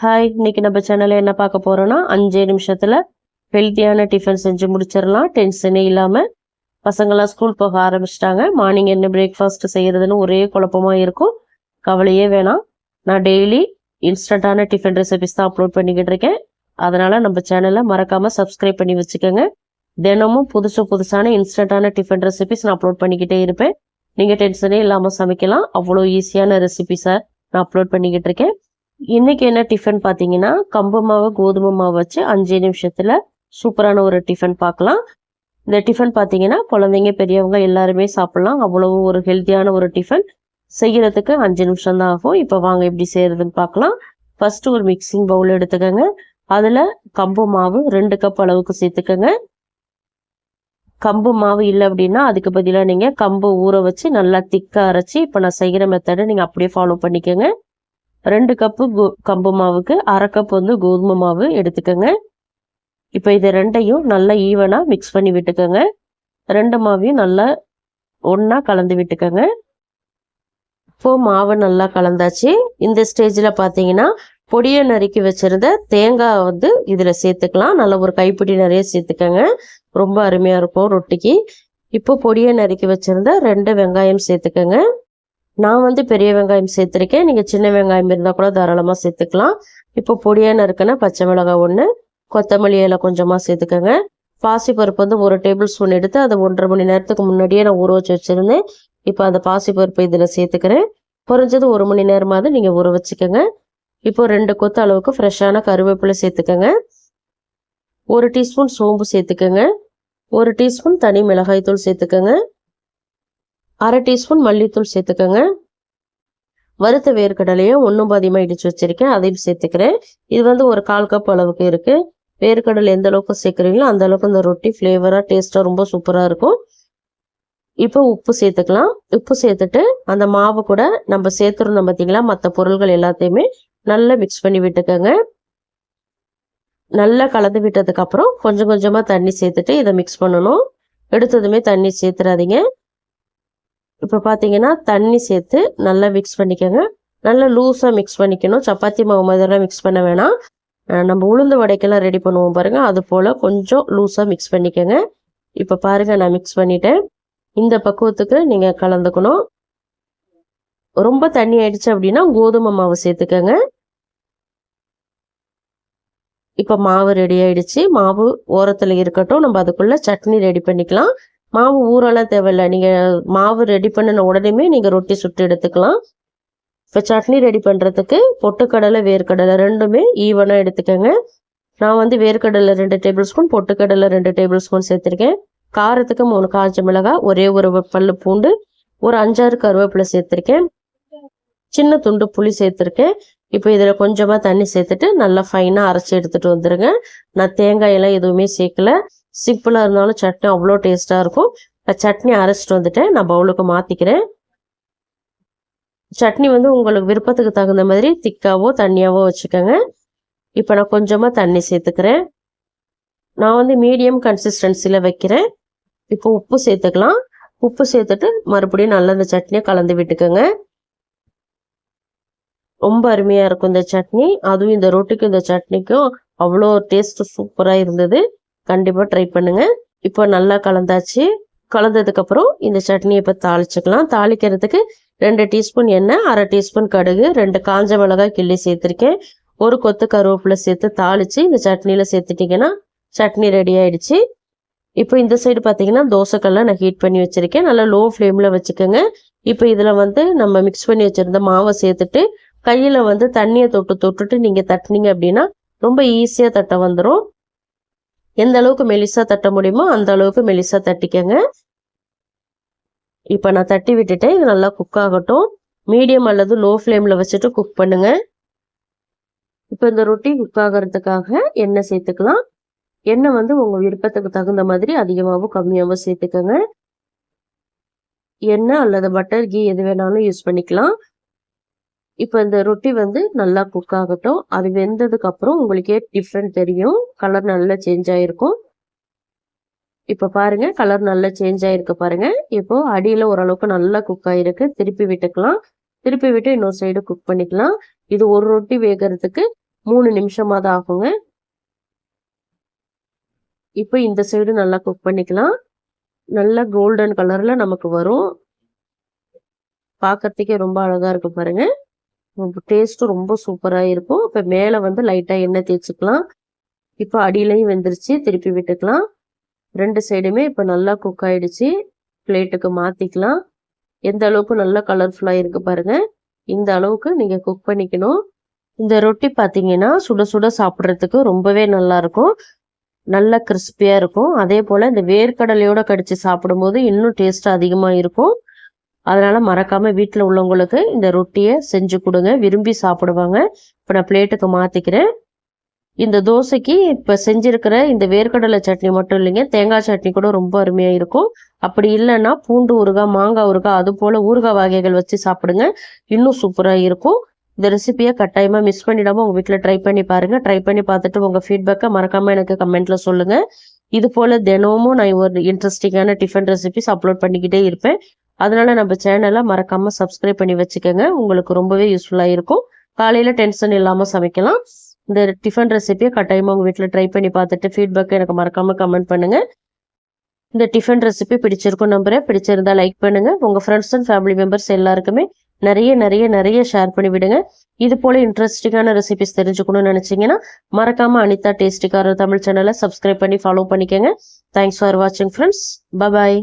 Hi, இன்னைக்கு நம்ம சேனல்ல என்ன பார்க்க போறோம்னா 5 நிமிஷத்துல ஹெல்த்தியான டிஃபன் செஞ்சு முடிச்சிடலாம். டென்ஷனே இல்லாம. பசங்களாம் ஸ்கூல் போக ஆரம்பிச்சிட்டாங்க. மார்னிங் என்ன பிரேக்ஃபாஸ்ட் செய்யறதுன்னு ஒரே குழப்பமா இருக்கும். கவலையே வேணாம். நான் டெய்லி இன்ஸ்டன்டான டிஃபன் ரெசிபிஸ் தான் அப்லோட் பண்ணிக்கிட்டு இருக்கேன். அதனால நம்ம சேனலை மறக்காம சப்ஸ்கிரைப் பண்ணி வச்சுக்கோங்க. தினமும் புதுசான இன்ஸ்டன்டான டிஃபன் ரெசிபிஸ் நான் அப்லோட் பண்ணிக்கிட்டே இருப்பேன். நீங்க டென்ஷனே இல்லாம சமைக்கலாம். அவ்வளோ ஈஸியான ரெசிபிஸை நான் அப்லோட் பண்ணிக்கிட்டு இருக்கேன். இன்னைக்கு என்ன டிஃபன் பார்த்தீங்கன்னா, கம்பு மாவு கோதுமை மாவு வச்சு 5 நிமிஷத்துல சூப்பரான ஒரு டிஃபன் பார்க்கலாம். இந்த டிஃபன் பார்த்தீங்கன்னா குழந்தைங்க பெரியவங்க எல்லாருமே சாப்பிடலாம். அவ்வளவு ஒரு ஹெல்த்தியான ஒரு டிஃபன். செய்யறதுக்கு 5 நிமிஷம் தான் ஆகும். இப்போ வாங்க எப்படி செய்யறதுன்னு பார்க்கலாம். ஃபர்ஸ்ட் ஒரு மிக்சிங் பவுல் எடுத்துக்கோங்க. அதுல கம்பு மாவு 2 கப் அளவுக்கு சேர்த்துக்கோங்க. கம்பு மாவு இல்லை அப்படின்னா அதுக்கு பதிலாக நீங்க கம்பு ஊற வச்சு நல்லா திக்கா அரைச்சி இப்போ நான் செய்கிற மெத்தடை நீங்க அப்படியே ஃபாலோ பண்ணிக்கோங்க. 2 கப்பு கம்பு மாவுக்கு 1/2 கப் கோதுமை மாவு எடுத்துக்கோங்க. இப்போ இது ரெண்டையும் நல்லா ஈவனா மிக்ஸ் பண்ணி விட்டுக்கோங்க. 2 மாவையும் நல்லா ஒன்னா கலந்து விட்டுக்கோங்க. இப்போ மாவு நல்லா கலந்தாச்சு. இந்த ஸ்டேஜ்ல பாத்தீங்கன்னா பொடியை நறுக்கி வச்சிருந்த தேங்காய் இதுல சேர்த்துக்கலாம். நல்ல ஒரு கைப்பிடி நிறைய சேர்த்துக்கோங்க. ரொம்ப அருமையா இருக்கும் ரொட்டிக்கு. இப்போ பொடியை நறுக்கி வச்சிருந்த 2 வெங்காயம் சேர்த்துக்கோங்க. நான் பெரிய வெங்காயம் சேர்த்துருக்கேன். நீங்கள் சின்ன வெங்காயம் இருந்தால் கூட தாராளமாக சேர்த்துக்கலாம். இப்போ பொடியாக நறுக்கின பச்சை மிளகாய் 1, கொத்தமல்லி இலை கொஞ்சமாக சேர்த்துக்கோங்க. பாசிப்பருப்பு 1 டேபிள் ஸ்பூன் எடுத்து அதை 1.5 மணி நேரத்துக்கு முன்னாடியே நான் ஊற வச்சு வச்சுருந்தேன். இப்போ அந்த பாசிப்பருப்பு இதில் சேர்த்துக்கிறேன். குறைஞ்சது 1 மணி நேரமாவது நீங்கள் ஊற வச்சுக்கோங்க. இப்போ 2 கொத்து அளவுக்கு ஃப்ரெஷ்ஷான கருவேப்பிலை சேர்த்துக்கோங்க. 1 டீஸ்பூன் சோம்பு சேர்த்துக்கோங்க. 1 டீஸ்பூன் தனி மிளகாய் தூள் சேர்த்துக்கோங்க. 1/2 டீஸ்பூன் மல்லித்தூள் சேர்த்துக்கோங்க. வறுத்த வேர்க்கடலையும் 1 பாதியமாக இடிச்சு வச்சிருக்கேன், அதையும் சேர்த்துக்கிறேன். இது ஒரு 1/4 கப் அளவுக்கு இருக்கு. வேர்க்கடலை எந்த அளவுக்கு சேர்க்குறீங்களோ அந்த அளவுக்கு இந்த ரொட்டி ஃப்ளேவரா டேஸ்டா ரொம்ப சூப்பரா இருக்கும். இப்போ உப்பு சேர்த்துக்கலாம். உப்பு சேர்த்துட்டு அந்த மாவு கூட நம்ம சேர்த்துருந்தோம் பார்த்தீங்களா, மற்ற பொருள்கள் எல்லாத்தையுமே நல்லா மிக்ஸ் பண்ணி விட்டுக்கோங்க. நல்லா கலந்து விட்டதுக்கு அப்புறம் கொஞ்சம் கொஞ்சமா தண்ணி சேர்த்துட்டு இதை மிக்ஸ் பண்ணணும். எடுத்ததுமே தண்ணி சேர்த்துறாதீங்க. இப்போ பார்த்தீங்கன்னா தண்ணி சேர்த்து நல்லா மிக்ஸ் பண்ணிக்கோங்க. நல்லா லூஸாக மிக்ஸ் பண்ணிக்கணும். சப்பாத்தி மாவு மாதிரிலாம் மிக்ஸ் பண்ண வேணாம். நம்ம உளுந்து வடைக்கெல்லாம் ரெடி பண்ணுவோம் பாருங்க, அது போல் கொஞ்சம் லூஸாக மிக்ஸ் பண்ணிக்கோங்க. இப்போ பாருங்கள் நான் மிக்ஸ் பண்ணிட்டேன். இந்த பக்குவத்துக்கு நீங்கள் கலந்துக்கணும். ரொம்ப தண்ணி ஆயிடுச்சு அப்படின்னா கோதுமை மாவு சேர்த்துக்கோங்க. இப்போ மாவு ரெடி ஆயிடுச்சு. மாவு ஓரத்தில் இருக்கட்டும், நம்ம அதுக்குள்ளே சட்னி ரெடி பண்ணிக்கலாம். மாவு ஊரெல்லாம் தேவையில்லை. நீங்கள் மாவு ரெடி பண்ணின உடனே நீங்கள் ரொட்டி சுட்டு எடுத்துக்கலாம். இப்போ சட்னி ரெடி பண்ணுறதுக்கு பொட்டுக்கடலை வேர்க்கடலை ரெண்டுமே ஈவனாக எடுத்துக்கோங்க. நான் வேர்க்கடலை 2 டேபிள் ஸ்பூன், பொட்டுக்கடலை 2 டேபிள் ஸ்பூன் சேர்த்துருக்கேன். காரத்துக்கு 3 காஞ்ச மிளகாய், ஒரே ஒரு பல்லு பூண்டு, ஒரு 5-6 கருவேப்பிலை சேர்த்துருக்கேன். சின்ன துண்டு புளி சேர்த்துருக்கேன். இப்போ இதில் கொஞ்சமாக தண்ணி சேர்த்துட்டு நல்லா ஃபைனாக அரைச்சி எடுத்துகிட்டு வந்துடுங்க. நான் தேங்காயெல்லாம் எதுவுமே சேர்க்கல. சிம்பிளாக இருந்தாலும் சட்னி அவ்வளோ டேஸ்ட்டாக இருக்கும். சட்னி அரைச்சிட்டு வந்துட்டேன். நான் பவுலுக்கு மாற்றிக்கிறேன். சட்னி உங்களுக்கு விருப்பத்துக்கு தகுந்த மாதிரி திக்காவோ தண்ணியாவோ வச்சுக்கோங்க. இப்போ நான் கொஞ்சமாக தண்ணி சேர்த்துக்கிறேன். நான் மீடியம் கன்சிஸ்டன்சியில் வைக்கிறேன். இப்போ உப்பு சேர்த்துக்கலாம். உப்பு சேர்த்துட்டு மறுபடியும் நல்லா இந்த சட்னியை கலந்து விட்டுக்கோங்க. ரொம்ப அருமையாக இருக்கும் இந்த சட்னி. அதுவும் இந்த ரொட்டிக்கும் இந்த சட்னிக்கும் அவ்வளோ டேஸ்ட் சூப்பராக இருந்தது. கண்டிப்பாக ட்ரை பண்ணுங்க. இப்போ நல்லா கலந்தாச்சு. கலந்ததுக்கப்புறம் இந்த சட்னியை இப்போ தாளிச்சுக்கலாம். தாளிக்கிறதுக்கு 2 டீஸ்பூன் எண்ணெய், 1/2 டீஸ்பூன் கடுகு, 2 காஞ்ச மிளகாய் கிள்ளி சேர்த்துருக்கேன். 1 கொத்து கருவேப்பிலை சேர்த்து தாளித்து இந்த சட்னியில் சேர்த்துட்டிங்கன்னா சட்னி ரெடி ஆயிடுச்சு. இப்போ இந்த சைடு பார்த்தீங்கன்னா தோசைக்கல்லை நான் ஹீட் பண்ணி வச்சுருக்கேன். நல்லா லோ ஃப்ளேமில் வச்சுக்கோங்க. இப்போ இதில் நம்ம மிக்ஸ் பண்ணி வச்சுருந்த மாவை சேர்த்துட்டு கையில் தண்ணியை தொட்டுட்டு நீங்கள் தட்டினீங்க அப்படின்னா ரொம்ப ஈஸியாக தட்ட வந்துடும். எந்த அளவுக்கு மெலிசா தட்ட முடியுமோ அந்த அளவுக்கு மெலிசா தட்டிக்கங்க. இப்போ நான் தட்டி விட்டுட்டேன். இது நல்லா குக் ஆகட்டும். மீடியம் அல்லது லோ ஃப்ளேமில் வச்சுட்டு குக் பண்ணுங்க. இப்போ இந்த ரொட்டி குக் ஆகிறதுக்காக எண்ணெய் சேர்த்துக்கலாம். எண்ணெய் உங்கள் விருப்பத்துக்கு தகுந்த மாதிரி அதிகமாகவும் கம்மியாகவும் சேர்த்துக்கோங்க. எண்ணெய் அல்லது பட்டர், கீ எது வேணாலும் யூஸ் பண்ணிக்கலாம். இப்போ இந்த ரொட்டி நல்லா குக் ஆகட்டும். அது வெந்ததுக்கு அப்புறம் உங்களுக்கே டிஃப்ரெண்ட் தெரியும். கலர் நல்லா சேஞ்ச் ஆயிருக்கும். இப்போ பாருங்க கலர் நல்லா சேஞ்ச் ஆயிருக்கு பாருங்க. இப்போ அடியில் ஓரளவுக்கு நல்லா குக் ஆயிருக்கு. திருப்பி விட்டுக்கலாம். திருப்பி விட்டு இன்னொரு சைடு குக் பண்ணிக்கலாம். இது ஒரு ரொட்டி வேகிறதுக்கு 3 நிமிஷமா தான் ஆகுங்க. இப்போ இந்த சைடு நல்லா குக் பண்ணிக்கலாம். நல்லா கோல்டன் கலர்ல நமக்கு வரும். பார்க்கறதுக்கே ரொம்ப அழகா இருக்கு பாருங்க. டேஸ்ட்டும் ரொம்ப சூப்பரா இருக்கும். இப்போ மேலே வந்து லைட்டா எண்ணெய் தேய்ச்சிக்கலாம். இப்போ அடியிலையும் வெந்துருச்சு, திருப்பி விட்டுக்கலாம். 2 சைடுமே இப்போ நல்லா குக் ஆயிடுச்சு. பிளேட்டுக்கு மாத்திக்கலாம். எந்த அளவுக்கு நல்லா கலர்ஃபுல்லா இருக்கு பாருங்க. இந்த அளவுக்கு நீங்க குக் பண்ணிக்கணும். இந்த ரொட்டி பாத்தீங்கன்னா சுட சுட சாப்பிட்றதுக்கு ரொம்பவே நல்லா இருக்கும். நல்லா கிறிஸ்பியா இருக்கும். அதே போல இந்த வேர்க்கடலையோட கடிச்சு சாப்பிடும்போது இன்னும் டேஸ்ட் அதிகமா இருக்கும். அதனால மறக்காம வீட்டில் உள்ளவங்களுக்கு இந்த ரொட்டியை செஞ்சு கொடுங்க, விரும்பி சாப்பிடுவாங்க. இப்போ நான் பிளேட்டுக்கு மாத்திக்கிறேன். இந்த தோசைக்கு இப்போ செஞ்சிருக்கிற இந்த வேர்க்கடலை சட்னி மட்டும் இல்லைங்க, தேங்காய் சட்னி கூட ரொம்ப அருமையா இருக்கும். அப்படி இல்லைன்னா பூண்டு ஊறுகாய், மாங்காய் ஊறுகாய், அது போல ஊறுகாய் வகைகள் வச்சு சாப்பிடுங்க, இன்னும் சூப்பரா இருக்கும். இந்த ரெசிபியை கட்டாயமா மிஸ் பண்ணிடாம உங்க வீட்டில் ட்ரை பண்ணி பாருங்க. ட்ரை பண்ணி பார்த்துட்டு உங்க ஃபீட்பேக்கை மறக்காம எனக்கு கமெண்ட்ல சொல்லுங்க. இது போல தினமும் நான் ஒரு இன்ட்ரெஸ்டிங்கான டிஃபன் ரெசிபிஸ் அப்லோட் பண்ணிக்கிட்டே இருப்பேன். அதனால நம்ம சேனலை மறக்காம சப்ஸ்கிரைப் பண்ணி வச்சுக்கோங்க. உங்களுக்கு ரொம்பவே யூஸ்ஃபுல்லா இருக்கும். காலையில டென்ஷன் இல்லாம சமைக்கலாம். இந்த டிஃபன் ரெசிபியை கட்டாயமா உங்க வீட்டில் ட்ரை பண்ணி பார்த்துட்டு ஃபீட்பேக்கை எனக்கு மறக்காம கமெண்ட் பண்ணுங்க. இந்த டிஃபன் ரெசிபி பிடிச்சிருக்கும் நம்புறேன். பிடிச்சிருந்தா லைக் பண்ணுங்க. உங்க ஃப்ரெண்ட்ஸ் அண்ட் ஃபேமிலி மெம்பர்ஸ் எல்லாருக்குமே நிறைய நிறைய நிறைய ஷேர் பண்ணி விடுங்க. இது போல இன்ட்ரெஸ்டிங்கான ரெசிபிஸ் தெரிஞ்சுக்கணும்னு நினைச்சீங்கன்னா மறக்காம அனிதா டேஸ்டிக்கார தமிழ் சேனலை சப்ஸ்கிரைப் பண்ணி ஃபாலோ பண்ணிக்கோங்க. தேங்க்ஸ் ஃபார் வாட்சிங் ஃப்ரெண்ட்ஸ். பை.